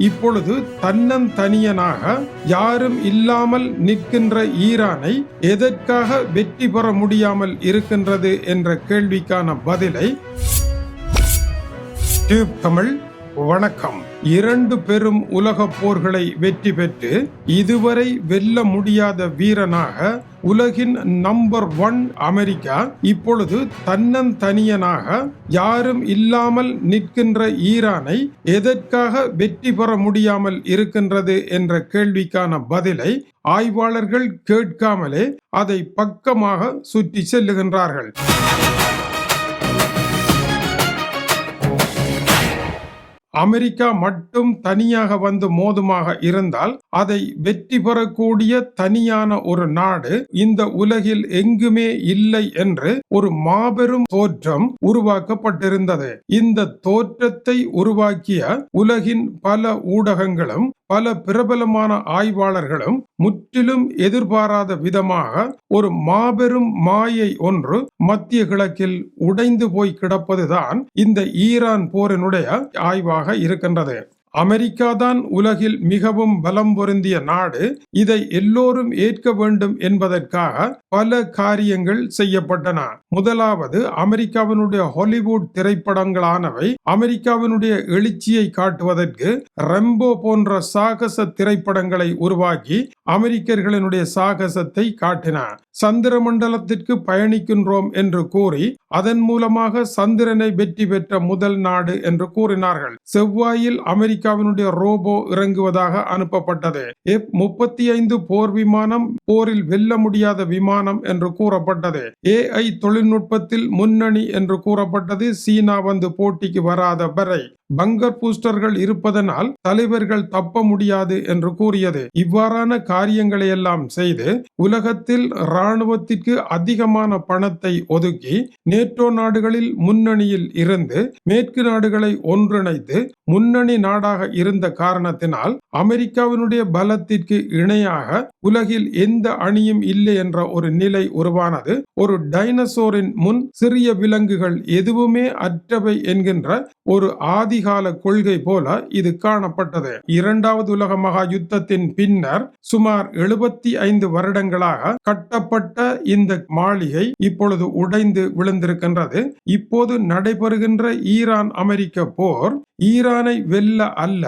இப்பொழுது தன்னந்தனியனாக யாரும் இல்லாமல் நிற்கின்ற ஈரானை எதற்காக வெற்றி பெற முடியாமல் இருக்கின்றது என்ற கேள்விக்கான பதிலை தமிழ் வணக்கம். 2 பெரும் உலக போர்களை வெற்றி பெற்று இதுவரை வெல்ல முடியாத வீரனாக உலகின் நம்பர் 1 அமெரிக்கா இப்பொழுது தன்னந்தனியனாக யாரும் இல்லாமல் நிற்கின்ற ஈரானை எதற்காக வெற்றி பெற முடியாமல் இருக்கின்றது என்ற கேள்விக்கான பதிலை ஆய்வாளர்கள் கேட்காமலே அதை பக்கமாக சுற்றி செல்லுகின்றார்கள். அமெரிக்கா மட்டும் தனியாக வந்து மோதுமாக இருந்தால் அதை வெற்றி பெறக்கூடிய தனியான ஒரு நாடு இந்த உலகில் எங்குமே இல்லை என்று ஒரு மாபெரும் தோற்றம் உருவாக்கப்பட்டிருந்தது. இந்த தோற்றத்தை உருவாக்கிய உலகின் பல ஊடகங்களும் பல பிரபலமான ஆய்வாளர்களும் முற்றிலும் எதிர்பாராத விதமாக ஒரு மாபெரும் மாயை ஒன்று மத்திய கிழக்கில் உடைந்து போய் கிடப்பதுதான் இந்த ஈரான் போரினுடைய ஆய்வாக இருக்கின்றது. அமெரிக்கா தான் உலகில் மிகவும் பலம் பொருந்திய நாடு. இதை எல்லோரும் ஏற்க வேண்டும் என்பதற்காக பல காரியங்கள் செய்யப்பட்டன. முதலாவது, அமெரிக்காவினுடைய ஹாலிவுட் திரைப்படங்களானவை அமெரிக்காவினுடைய எழுச்சியை காட்டுவதற்கு ரெம்போ போன்ற சாகச திரைப்படங்களை உருவாக்கி அமெரிக்கர்களினுடைய சாகசத்தை காட்டின. சந்திர மண்டலத்திற்கு பயணிக்கின்றோம் என்று கூறி அதன் மூலமாக சந்திரனை வெற்றி பெற்ற முதல் நாடு என்று கூறினார்கள். செவ்வாயில் அமெரிக்காவினுடைய ரோபோ இறங்குவதாக அனுப்பப்பட்டது. F-35 போர் விமானம் போரில் வெல்ல முடியாத விமானம் என்று கூறப்பட்டது. AI தொழில்நுட்பத்தில் முன்னணி என்று கூறப்பட்டது. சீனா வந்து போட்டிக்கு வராத வரை பங்கர் பூஸ்டர்கள் இருப்பதனால் தலைவர்கள் தப்ப முடியாது என்று கூறியது. இவ்வாறான காரியங்களை எல்லாம் செய்து உலகத்தில் இராணுவத்திற்கு அதிகமான பணத்தை ஒதுக்கி நேட்டோ நாடுகளில் முன்னணியில் இருந்து மேற்கு நாடுகளை ஒன்றிணைத்து முன்னணி நாடாக இருந்த காரணத்தினால் அமெரிக்காவினுடைய பலத்திற்கு இணையாக உலகில் எந்த அணியும் இல்லை என்ற ஒரு நிலை உருவானது. ஒரு டைனசோரின் முன் சிறிய விலங்குகள் எதுவுமே அற்றவை என்கின்ற ஒரு ஆதிகால கொள்கை போல இது காணப்பட்டது. 2வது உலக மகா யுத்தத்தின் பின்னர் சுமார் 75 வருடங்களாக கட்டப்பட்ட இந்த மாளிகை இப்பொழுது உடைந்து விழுந்திருக்கின்றது. இப்போது நடைபெறுகின்ற ஈரான் அமெரிக்க போர் ஈரானை வெல்ல அல்ல,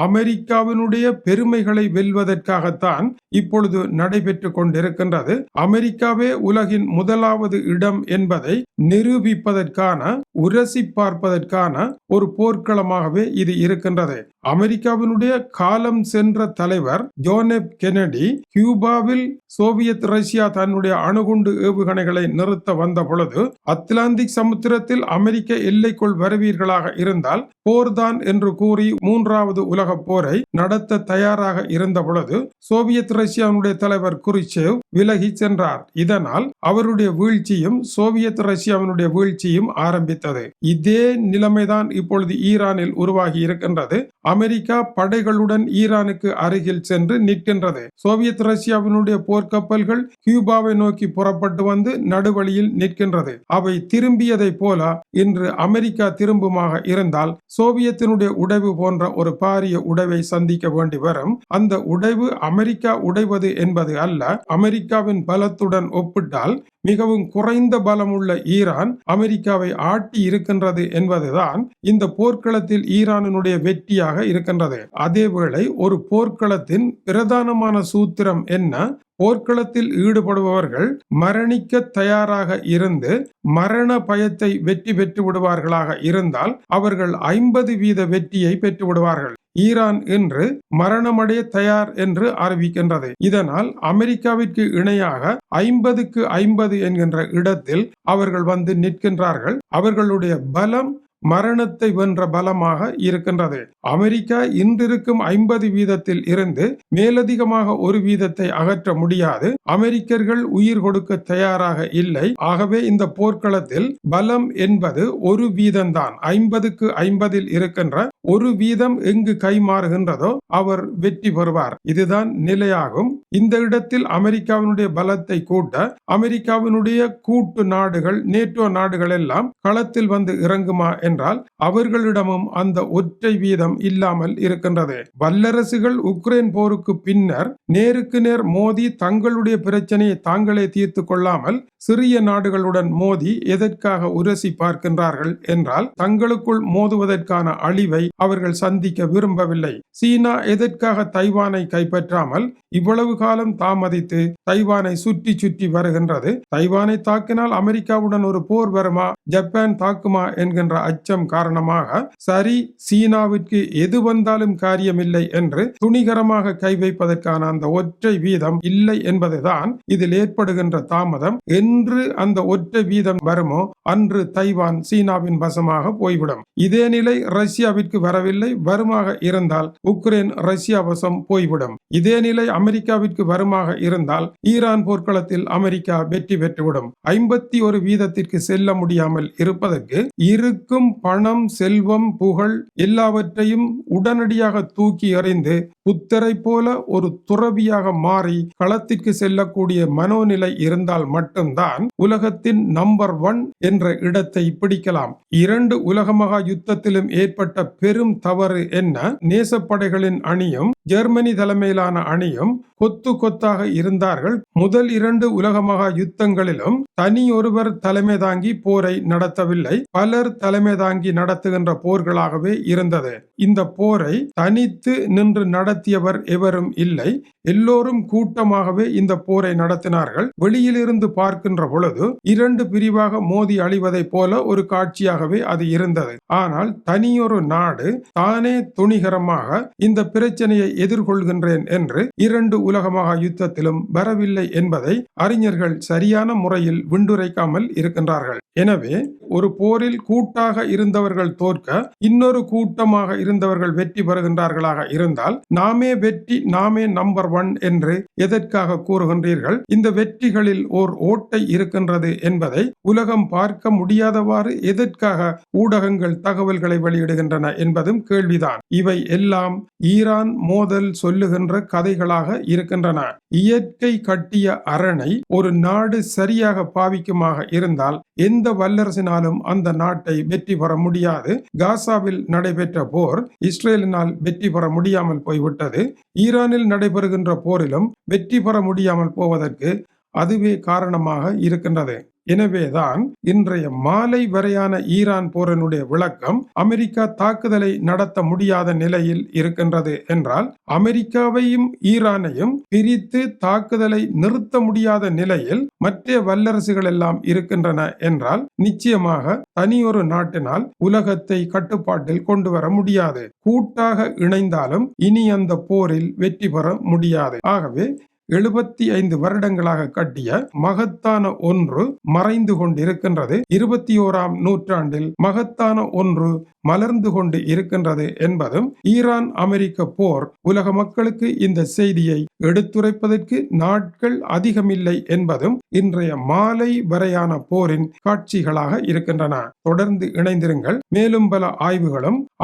அமெரிக்காவினுடைய பெருமைகளை வெல்வதற்காகத்தான் இப்பொழுது நடைபெற்று கொண்டிருக்கின்றது. அமெரிக்காவே உலகின் முதலாவது இடம் என்பதை நிரூபிப்பதற்கான, உரசி பார்ப்பதற்கான ஒரு போர்க்களமாகவே இது இருக்கின்றது. அமெரிக்காவினுடைய காலம் சென்ற தலைவர் ஜான் எஃப் கென்னடி கியூபாவில் சோவியத் ரஷ்யா தன்னுடைய அணுகுண்டு ஏவுகணைகளை நிறுத்த வந்த பொழுது அத்லாந்திக் சமுத்திரத்தில் அமெரிக்க எல்லைக்குள் வருவீர்களாக இருந்தால் போர்தான் என்று கூறி 3வது உலக போரை நடத்த தயாராக இருந்த பொழுது சோவியத் ரஷ்யாவுடைய தலைவர் குருச்சேவ் விலகி சென்றார். இதனால் அவருடைய வீழ்ச்சியும் சோவியத் ரஷ்யாவினுடைய வீழ்ச்சியும் ஆரம்பித்தது. இதே நிலைமைதான் இப்பொழுது ஈரானில் உருவாகி இருக்கின்றது. அமெரிக்கா படைகளுடன் ஈரானுக்கு அருகில் சென்று நிற்கின்றது. சோவியத் ரஷ்யாவினுடைய போர்க்கப்பல்கள் கியூபாவை நோக்கி புறப்பட்டு வந்து நடுவழியில் நிற்கின்றது. அவை திரும்பியதை போல இன்று அமெரிக்கா திரும்புமாக இருந்தால் சோவியத்தினுடைய உடைவு போன்ற ஒரு பாரிய உடைவை சந்திக்க வேண்டி வரும். அந்த உடைவு அமெரிக்கா உடைவது என்பது அல்ல. அமெரிக்காவின் பலத்துடன் ஒப்பிட்டால் மிகவும் குறைந்த பலமுள்ள ஈரான் அமெரிக்காவை ஆட்டி இருக்கின்றது என்பதுதான் இந்த போர்க்களத்தில் ஈரானினுடைய வெற்றியாக இருக்கின்றது. அதேவேளை ஒரு போர்க்களத்தின் பிரதானமான சூத்திரம் என்ன? போர்க்களத்தில் ஈடுபடுபவர்கள் மரணிக்க தயாராக இருந்து மரண பயத்தை வெற்றி பெற்று விடுவார்களாக இருந்தால் அவர்கள் 50% வெற்றியை பெற்று விடுவார்கள். ஈரான் இன்று மரணமடைய தயார் என்று அறிவிக்கின்றது. இதனால் அமெரிக்காவிற்கு இணையாக 50க்கு 50 என்கின்ற இடத்தில் அவர்கள் வந்து நிற்கின்றார்கள். அவர்களுடைய பலம் மரணத்தை வென்ற பலமாக இருக்கின்றது. அமெரிக்கா இன்றிருக்கும் 50% இருந்து மேலதிகமாக 1% அகற்ற முடியாது. அமெரிக்கர்கள் உயிர் கொடுக்க தயாராக இல்லை. ஆகவே இந்த போர்க்களத்தில் பலம் என்பது 1% தான். 50க்கு 50 இருக்கின்ற 1% எங்கு கைமாறுகின்றதோ அவர் வெற்றி பெறுவார். இதுதான் நிலையாகும். இந்த இடத்தில் அமெரிக்காவினுடைய பலத்தை கூட்ட அமெரிக்காவினுடைய கூட்டு நாடுகள் நேட்டோ நாடுகள் எல்லாம் களத்தில் வந்து இறங்குமா என்றால் அவர்களிடமும் அந்த ஒற்றை வீதம் இல்லாமல் இருக்கின்றது. வல்லரசுகள் உக்ரைன் போருக்கு பின்னர் நேருக்கு நேர் மோதி தங்களுடைய பிரச்சனையை தாங்களே தீர்த்து கொள்ளாமல் சிறிய நாடுகளுடன் மோதி எதற்காக உரசி பார்க்கின்றார்கள் என்றால் தங்களுக்குள் மோதுவதற்கான அழிவை அவர்கள் சந்திக்க விரும்பவில்லை. சீனா எதற்காக தைவானை கைப்பற்றாமல் இவ்வளவு காலம் தாமதித்து தைவானை சுற்றி சுற்றி வருகின்றது? தைவானை தாக்கினால் அமெரிக்காவுடன் ஒரு போர் வருமா, ஜப்பான் தாக்குமா என்கின்ற அச்சம் காரணமாக சரி சீனாவிற்கு எது வந்தாலும் காரியமில்லை என்று துணிகரமாக கை வைப்பதற்கான அந்த ஒற்றை வீதம் இல்லை என்பதுதான் இதில் ஏற்படுகின்ற தாமதம். என்று அந்த ஒற்றை வீதம் வருமோ அன்று தைவான் சீனாவின் வசமாக போய்விடும். இதே நிலை ரஷ்யாவிற்கு வரவில்லை, வருமாக இருந்தால் உக்ரைன் ரஷ்யா வசம் போய்விடும். இதே நிலை அமெரிக்காவிற்கு வருமாக இருந்தால் ஈரான் போர்க்களத்தில் அமெரிக்கா வெற்றி பெற்றுவிடும். 51 வீதத்திற்கு செல்ல முடியாமல் இருப்பதற்கு இருக்கும் பணம், செல்வம், புகழ் எல்லாவற்றையும் உடனடியாக தூக்கி எறிந்து புத்தரை போல ஒரு துறவியாக மாறி களத்திற்கு செல்லக்கூடிய மனோநிலை இருந்தால் மட்டும்தான் உலகத்தின் நம்பர் 1 என்ற இடத்தை பிடிக்கலாம். 2 உலக மகா யுத்தத்திலும் ஏற்பட்ட பெரும் தவறு என்ன? நேசப்படைகளின் அணியும் ஜெர்மனி தலைமையிலான அணியும் கொத்து கொத்தாக இருந்தார்கள். முதல் 2 உலக மகா யுத்தங்களிலும் தனி ஒருவர் தலைமை தாங்கி போரை நடத்தவில்லை, பலர் தலைமை தாங்கி நடத்துகின்ற போர்களாகவே இருந்தது. இந்த போரை தனித்து நின்று நடத்தியவர் எவரும் இல்லை, எல்லோரும் கூட்டமாகவே இந்த போரை நடத்தினார்கள். வெளியிலிருந்து பார்க்கின்ற பொழுது 2 பிரிவாக மோதி அழிவதை போல ஒரு காட்சியாகவே அது இருந்தது. ஆனால் தனியொரு நாடு தானே துணிகரமாக இந்த பிரச்சனையை எதிர்கொள்கின்றேன் என்று 2 உலக மகா யுத்தத்திலும் வரவில்லை என்பதை அறிஞர்கள் சரியான முறையில் விண்டுரைக்காமல் இருக்கின்றார்கள். எனவே ஒரு போரில் கூட்டாக இருந்தவர்கள் தோற்க இன்னொரு கூட்டமாக இருந்தவர்கள் வெற்றி பெறுகின்றார்களாக இருந்தால் நாமே வெற்றி, நாமே நம்பர் 1 என்று எதற்காக கூறுகின்றீர்கள்? இந்த வெற்றிகளில் ஓர் ஓட்டை இருக்கின்றது என்பதை உலகம் பார்க்க முடியாதவாறு எதற்காக ஊடகங்கள் தகவல்களை வெளியிடுகின்றன என்பதும் கேள்விதான். இவை எல்லாம் ஈரான் மோதல் சொல்லுகின்ற கதைகளாக இருக்கின்றன. இயற்கை கட்டிய அரணை ஒரு நாடு சரியாக பாவிக்குமாக இருந்தால் எந்த வல்லரசினாலும் அந்த நாட்டை வெற்றி பெற முடியாது. காசாவில் நடைபெற்ற போர் இஸ்ரேலினால் வெற்றி பெற முடியாமல் போய்விட்டது. ஈரானில் நடைபெறுகின்ற போரிலும் வெற்றி பெற முடியாமல் போவதற்கு அதுவே காரணமாக இருக்கின்றது. எனவேதான் இன்றைய மாலை வரையான ஈரான் போரினுடைய விளக்கம் அமெரிக்கா தாக்குதலை நடத்த முடியாத நிலையில் இருக்கின்றது என்றால் அமெரிக்காவையும் ஈரானையும் பிரித்து தாக்குதலை நிறுத்த முடியாத நிலையில் மற்ற வல்லரசுகள் எல்லாம் இருக்கின்றன என்றால் நிச்சயமாக தனியொரு நாட்டினால் உலகத்தை கட்டுப்பாட்டில் கொண்டு வர முடியாது. கூட்டாக இணைந்தாலும் இனி அந்த போரில் வெற்றி பெற முடியாது. ஆகவே 75 வருடங்களாக கட்டிய மகத்தான ஒன்று மறைந்து கொண்டிருக்கின்றது. 21ஆம் நூற்றாண்டில் மகத்தான ஒன்று மலர்ந்து கொண்டு இருக்கின்றது என்பதும் ஈரான் அமெரிக்க போர் உலக மக்களுக்கு இந்த செய்தியை எடுத்துரைப்பதற்கு நாட்கள் அதிகமில்லை என்பதும் இன்றைய மாலை வரையான போரின் காட்சிகளாக இருக்கின்றன. தொடர்ந்து இணைந்திருங்கள். மேலும் பல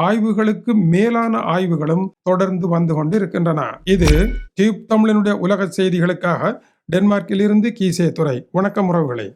ஆய்வுகளுக்கு மேலான ஆய்வுகளும் தொடர்ந்து வந்து கொண்டு இருக்கின்றன. இது டியூப் தமிழனுடைய உலக செய்திகளுக்காக டென்மார்க்கில் இருந்து கீசே துரை. வணக்கம் உறவுகளே.